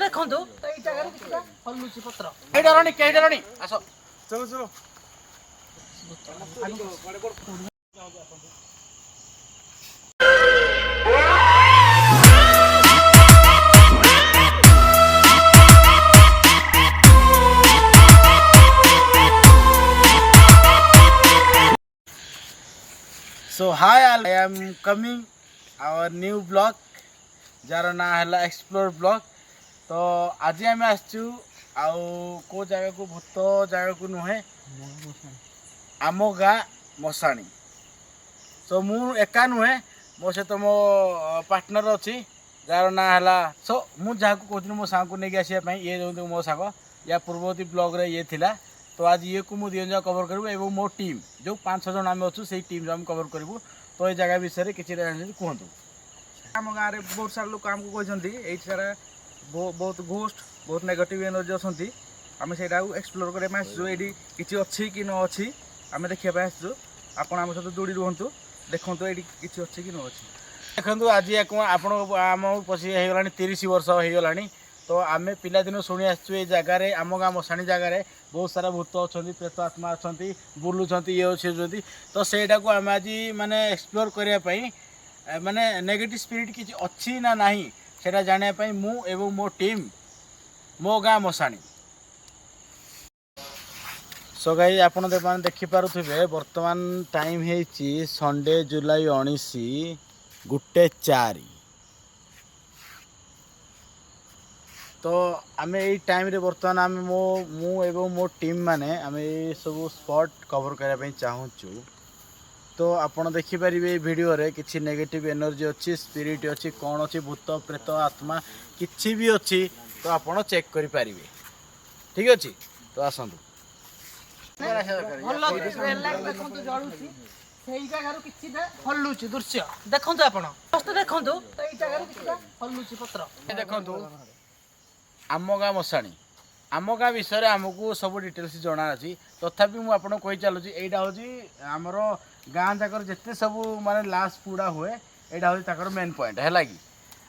ଦେଖନ୍ତୁ ଏଇ ଜାଗାରେ କିଛିଟା ହଲୁଛି ପତ୍ର। କେହି ଡରନି ଆସ चलो चलो So hi all, I am coming our new vlog jar ना है एक्सप्लोर ब्लॉग। तो आज आम आसचु को जगह को भूत जगह को नुहे आम गाँ मशाणी। सो मु एका नुहे मो सहित मो पार्टनर अच्छी जार ना है सो मु जहाँ को कहती मो सांग को लेकिन आसपा ये जो मो सांग या पूर्ववर्ती ब्लॉग रे ये थिला। तो आज ये को मुझे दिन कवर करूँ एवं मो टीम जो 5-6 जन आम अच्छु से टीम आम कवर करूँ। तो ये जगह विषय में किसी कहतु आम गाँव में बहुत सारा लोग आमको कहते ये सारा बहुत घोस्ट बहुत नेगेटिव एनर्जी अच्छी आम से एक्सप्लोर करने ये किसी अच्छी कि न अच्छी आम देखा आसचु। आपड़ आम सहित जोड़ी रुहतु देखो ये किसी अच्छी कि न अच्छी देखो आज आप पशी हो 30 वर्ष हो गलानी। तो आम पिलादिन शुणी आसचु ये जगार आम गाँ मशाणी जगार बहुत सारा भूत अच्छा प्रेत आत्मा अच्छा बुलूँ ये अच्छे। तो सहीटा को आम आज माने एक्सप्लोर करने माने नेगेटिव स्पिरिट किसी अच्छी ना नहीं सेटा जानापी मु एवं मो टीम मो गाँ मशाणी। सो गाई आप देखिपे बर्तमान टाइम है संडे जुलाई 19 1:04। तो आम यही टाइम रे बर्तमान आम मु एवं मो टीम माने आम ये सब स्पॉट कवर करने चाहूँ। तो आपड़ देखिपारे वीडियो रे किसी नेगेटिव एनर्जी अच्छी स्पिरिट अच्छी कौन अच्छी भूत प्रेत आत्मा किसी भी अच्छी तो आपड़ चेक करि पारिबे। ठीक अच्छे तो आसतु हलुची दृश्य देखु आप देखु पत्र देखु आम गाँ मशाणी आम गाँ विषय आमको सब डिटेल्स जना अच्छी। तथापि मुझे आपको कही चलुची यहाँ हूँ आमर गाँ जाकर जिते सब माने लास्ट पूड़ा हुए यहाँ हूँ मेन पॉइंट है कि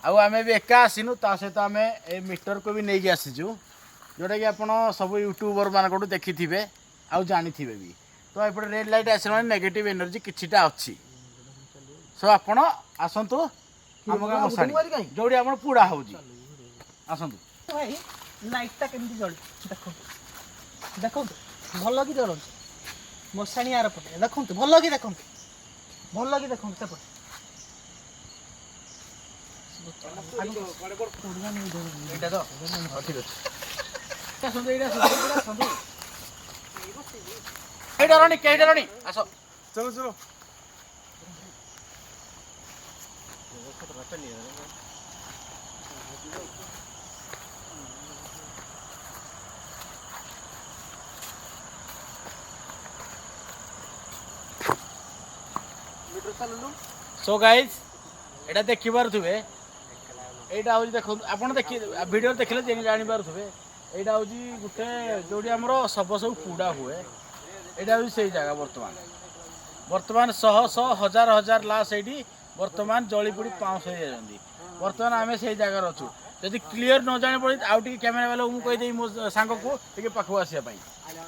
आम भी एका आसीनु ता सहित आम ए मीटर को भी नहीं आसीचु जोटा कि आप सब यूट्यूबर मान देखि थे आउ जानी थे भी। तो एपटे रेड लाइट आस नेगेटिव एनर्जी किछिटा अच्छी। सो आपण आसतु आम गाँ मशाणी जोड़ी आप पूड़ा हो आसतु भाई लाइटा केमती जल देखो देखो भल कि जल मशाणी आर पटे देखो भल कि देखो भल कि देखो सेपटे कहीं डरनी आस चलो चलो सो गाइज एटा देखि पारुथिबे एटा हूँ देखो आप देखी वीडियो देखले जानी पारुथिबे एटा हूँ गोटे जोड़ी आमर सब सब पूड़ा हुए एटा हूँ से जगह वर्तमान शह शह हजार हजार लाश ये वर्तमान जली पोड़ी पाउस हो जाती। वर्तमान आम से जगार अच्छु जदि क्लीयर न जाने पड़े आउ टे कैमेरा वाला मुझे कहीदे मो सांग को टे पाखु आसवाई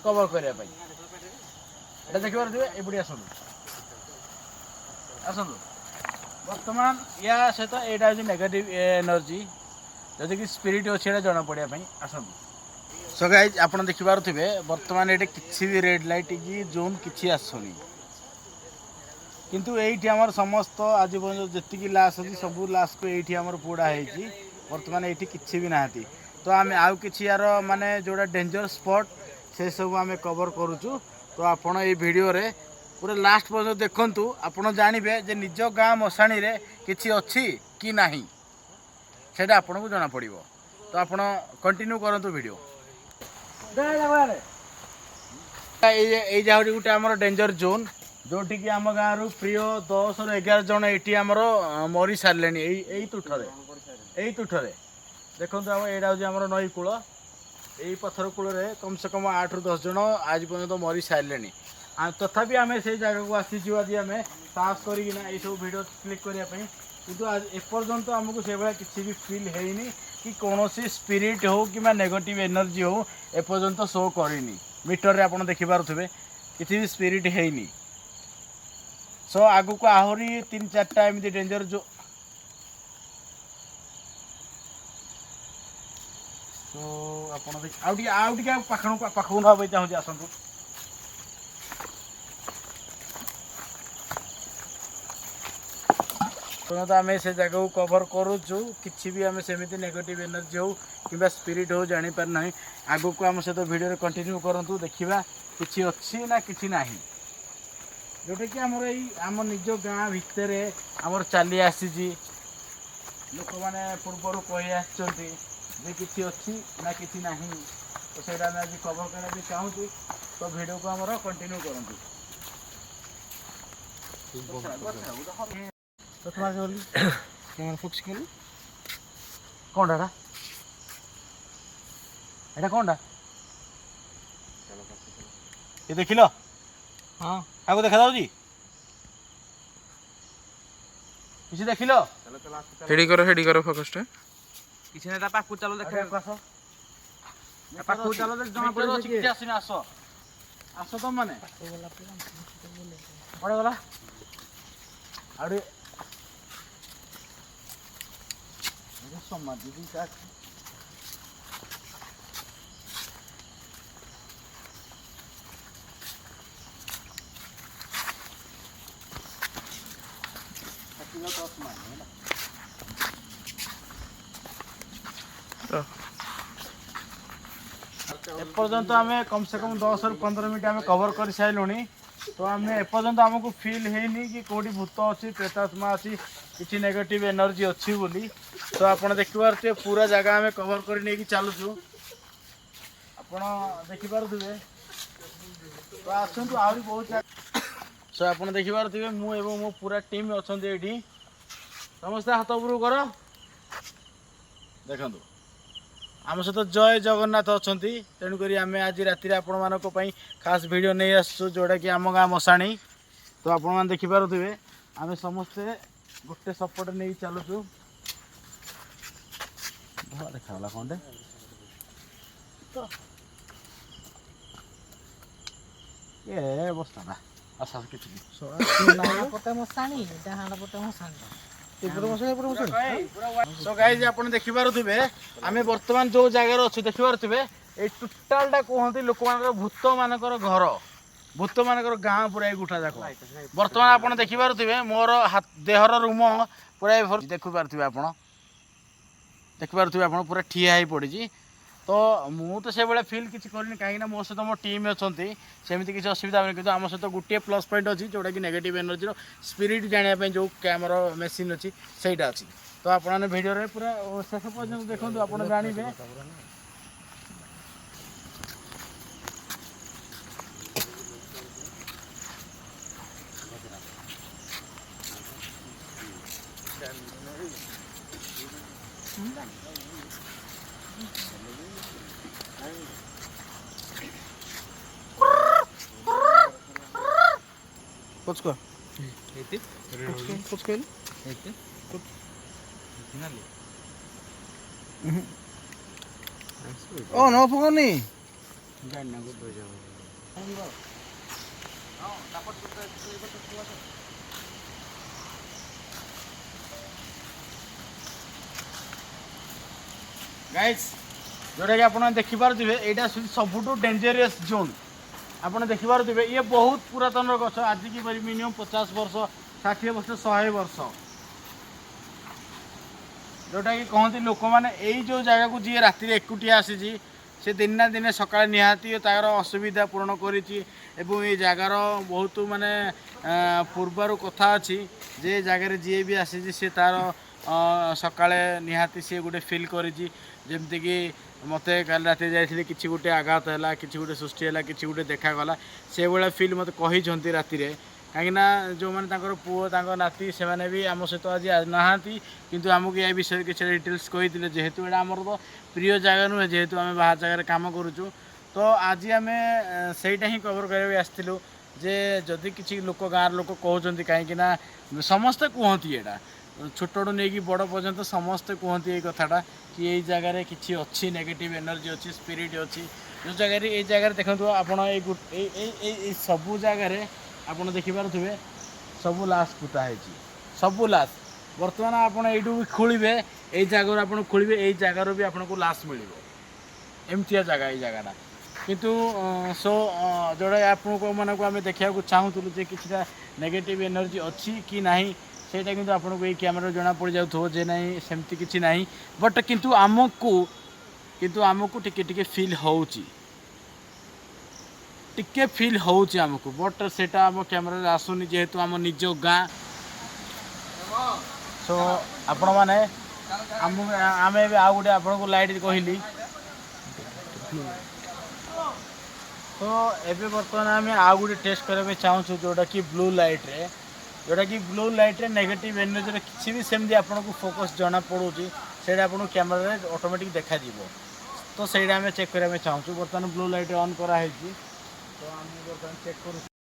कवर करने देखी पारे एपटे आसतु आसतु वर्तमान या सहित यहाँ हूँ नेगेटिव एनर्जी जदि कि स्पिरिट अच्छे जना पड़ापी आसतु। सो गाइज आप देखिपे बर्तमान ये किसी भी रेड लाइट की जोन किसी आसुनी किंतु ये आमर समस्त आज जी लाश अच्छी सब लाश को ये आमर पोड़ा है बर्तमान ये किसी भी ना। तो आम आउ कि यार माने जोड़ा डेंजर स्पॉट से सब आम कवर करुचु। तो आपण ये वीडियो रे पूरा लास्ट पर्यटन देखु आपड़ जानवे जे निज गाँ मशाणी रे किसी अच्छी कि नहीं सेटा आपन को जना पड़ो। तो आप कंटिन्यू करंतु वीडियो ये जहाँ गोटे आमर डेंजर जोन जोटि कि आम गाँव रु प्रिय 10 ରୁ 11 जन ये आमर मरी सारे यही तुठरे देखो आम यहाँ हूँ आमर नई कूल यही पथर कूल कम से कम 8 ରୁ 10 जन आज पर्यटन मरी सारे। तथापि आम से जगह को आसीचु आज आम साहस करना ये सब वीडियो क्लिक करने କିନ୍ତୁ ଏପର୍ଯ୍ୟନ୍ତ ଆମକୁ ସେଭଳିଆ କିଛି ବି ଫିଲ୍ ହେଇନି କି କୌଣସି ସ୍ପିରିଟ୍ ହଉ କିମ୍ବା ନେଗେଟିଭ୍ ଏନର୍ଜି ହଉ ଏପର୍ଯ୍ୟନ୍ତ ଶୋ କରିନି। ମିଟରରେ ଆପଣ ଦେଖିପାରୁଥିବେ କିଛି ବି ସ୍ପିରିଟ୍ ହେଇନି। ସୋ ଆଗକୁ ଆହୁରି 3-4ଟା ଏମିତି ଡେଞ୍ଜର ତ ଆପଣ ଆଉ ଟିକେ ପାଖକୁ ନେବା ପାଇଁ ଚାହୁଁଛି, ଆସନ୍ତୁ। ତ ଆମେ ସେ ଜାଗାକୁ କଭର କରୁଛୁ, କିଛି ବି ଆମେ ସେମିତି ନେଗେଟିଭ୍ ଏନର୍ଜି ହଉ କିମ୍ବା ସ୍ପିରିଟ୍ ହଉ ଜାଣିପାରୁନାହିଁ। ଆଗକୁ ଆମ ସହିତ ଭିଡ଼ିଓରେ କଣ୍ଟିନ୍ୟୁ କରନ୍ତୁ, ଦେଖିବା କିଛି ଅଛି ନା କିଛି ନାହିଁ। ଯେଉଁଟାକି ଆମର ଆମ ନିଜ ଗାଁ ଭିତରେ ଆମର ଚାଲି ଆସିଛି, ଲୋକମାନେ ପୂର୍ବରୁ କହି ଆସିଛନ୍ତି ଯେ କିଛି ଅଛି ନା କିଛି ନାହିଁ। ତ ସେଇଟା ଆମେ ଆଜି କଭର କରିବା ପାଇଁ ଚାହୁଁଛୁ। ତ ଭିଡ଼ିଓକୁ ଆମର କଣ୍ଟିନ୍ୟୁ କରନ୍ତୁ। କ'ଣଟା ଏଇଟା କ'ଣଟା ଏ ଦେଖିଲ? ହଁ କାହାକୁ ଦେଖାଯାଉଛି? କିଛି ଦେଖିଲ? ହେଡି କର ଫୋକସଟା। କିଛି ନାହିଁ, ତା ପାଖକୁ ଚାଲ ଦେଖିବା। ପାଖକୁ ଚାଲ ଜଣା ପଡ଼ିବ କିଛି ଆସିନି। ଆସ ତମମାନେ। କୁଆଡ଼େ ଗଲା? ଆଉ ଟିକେ ସମାଧି ଦିଟା ଅଛି। एपर्यंत आम कम से कम 10-15 मिनट आम कवर कर सारे। तो आम एपर्यंत आमको फिल हैनी कि कौटी भूत अच्छी प्रेतात्मा अच्छी किसी नेगेटिव एनर्जी अच्छी बोली। तो आप देखिपे पूरा जगह आम कवर कर नहीं चलुचु, आप देखिपे। तो आसतु आहरी बहुत सो आप देखिपे मुझे मो पूरा टीम अच्छा ये समस्ते हाथ उपरू कर देखु। आम सहित जय जगन्नाथ अच्छा, तेणुक आम आज राति आपण मान खास वीडियो नहीं आसु जोटा कि आम गाँ मशाणी। तो आपण मैंने देखिपे आम समस्ते गोटे सपोर्ट नहीं चलुचु। देखा कौन ये बस्ता आशा किसी पटे मशाणी डाहाण पटे मशाणी। सो गाइस आपण देखिपे आम बर्तमान जो जगार अच्छे देखिपे ये टोटालटा कहते लोक मान भूत मानकर घर, भूत मानकर गाँ पूरा गुठा जाक। बर्तमान आप देखिपे मोर देहर रूम पूरा देखिपे आप पूरा ठिया ही पड़ी। तो मु तो से फिल किसी करनी कहीं मो सहित मो टीम अच्छा सेमती किसी असुविधा नहीं। कि आम सहित गोटे प्लस पॉइंट अच्छी जोटा कि नेगेटिव एनर्जी स्पिरिट जानापी जो कैमर मेसीन अच्छी सहीटा अच्छी। तो आपने वीडियो पूरा शेष पर्यटन देखो आप जानवे। कुछ को ओ नो फुकनी गाइस जोटा कि आप देखिपे यहाँ सबुठ डेंजरियस जोन। आपने देखिपे ये बहुत पुरातन गछ, आज की मिनिमम 50 वर्ष 60 वर्ष 100 वर्ष। जोटा कि कहते लोक मैंने यही जो जगह को जी राति एकुटिया आसी से दिन ना दिन सकाल निहाती तार असुविधा पूरण कर जगार बहुत माने पूर्वर कथा अच्छी जे जगार जी भी आसी सी तार सकाले निहाती सी गोटे फिल करमती कि मत काल राति जाइए कि गोटे आघात है कि गोटे सृष्टि है कि गोटे देखागला से भाया फिल मत कही राति कहीं जो मैंने पुओ नाती से मैंने भी आम सहित आज नहांती किंतु आमको या विषय किसी डिटेल्स कही जेहेतु यहाँ आमर तो प्रिय जगह नुहे जेहेतु आम बाहर जगह काम करुचु। तो आज आम सहीटा ही कवर करने आसलु जे जदि किसी लोक गाँव लोक कहते कहीं समस्ते कहती यहाँ ଛୋଟଠୁ ନେଇକି ବଡ଼ ପର୍ଯ୍ୟନ୍ତ ସମସ୍ତେ କୁହନ୍ତି ଏଇ କଥାଟା କି ଏଇ ଜାଗାରେ କିଛି ଅଛି ନେଗେଟିଭ୍ ଏନର୍ଜି ଅଛି ସ୍ପିରିଟ୍ ଅଛି ଯେଉଁ ଜାଗାରେ ଏଇ ଜାଗାରେ ଦେଖନ୍ତୁ ଆପଣ ଏଇ ସବୁ ଜାଗାରେ ଆପଣ ଦେଖିପାରୁଥିବେ ସବୁ ଲାସ୍ ପୋତା ହେଇଛି ସବୁ ଲାସ୍ ବର୍ତ୍ତମାନ ଆପଣ ଏଇଠୁ ବି ଖୋଳିବେ ଏଇ ଜାଗାରୁ ଆପଣ ଖୋଳିବେ ଏଇ ଜାଗାରୁ ବି ଆପଣଙ୍କୁ ଲାସ୍ ମିଳିବ ଏମିତିଆ ଜାଗା ଏଇ ଜାଗାଟା କିନ୍ତୁ ଯେଉଁଟା ଆପଣଙ୍କୁ ମାନଙ୍କୁ ଆମେ ଦେଖିବାକୁ ଚାହୁଁଥିଲୁ ଯେ କିଛିଟା ନେଗେଟିଭ୍ ଏନର୍ଜି ଅଛି କି ନାହିଁ ସେଇଟା କିନ୍ତୁ ଆପଣଙ୍କୁ ଏଇ କ୍ୟାମେରାରୁ ଜଣାପଡ଼ିଯାଉଥିବ ଯେ ନାହିଁ ସେମିତି କିଛି ନାହିଁ ବଟ୍ କିନ୍ତୁ ଆମକୁ ଟିକେ ଟିକେ ଫିଲ୍ ହେଉଛି ଆମକୁ ବଟ୍ ସେଇଟା ଆମ କ୍ୟାମେରାରେ ଆସୁନି ଯେହେତୁ ଆମ ନିଜ ଗାଁ ସୋ ଆପଣମାନେ ଆମେ ଏବେ ଆଉ ଗୋଟେ ଆପଣଙ୍କୁ ଲାଇଟ୍ କହିଲି ତ ଏବେ ବର୍ତ୍ତମାନ ଆମେ ଆଉ ଗୋଟେ ଟେଷ୍ଟ କରିବା ପାଇଁ ଚାହୁଁଛୁ ଯେଉଁଟାକି ବ୍ଲୁ ଲାଇଟ୍ରେ ନେଗେଟିଭ୍ ଏନର୍ଜିରେ କିଛି ବି ସେମିତି ଆପଣଙ୍କୁ ଫୋକସ୍ ଜଣାପଡ଼ୁଛି ସେଇଟା ଆପଣଙ୍କୁ କ୍ୟାମେରାରେ ଅଟୋମେଟିକ୍ ଦେଖାଯିବ ତ ସେଇଟା ଆମେ ଚେକ୍ କରିବା ପାଇଁ ଚାହୁଁଛୁ ବର୍ତ୍ତମାନ ବ୍ଲୁ ଲାଇଟ୍ ଅନ୍ କରାହେଇଛି ତ ଆମେ ବର୍ତ୍ତମାନ ଚେକ୍ କରୁଛୁ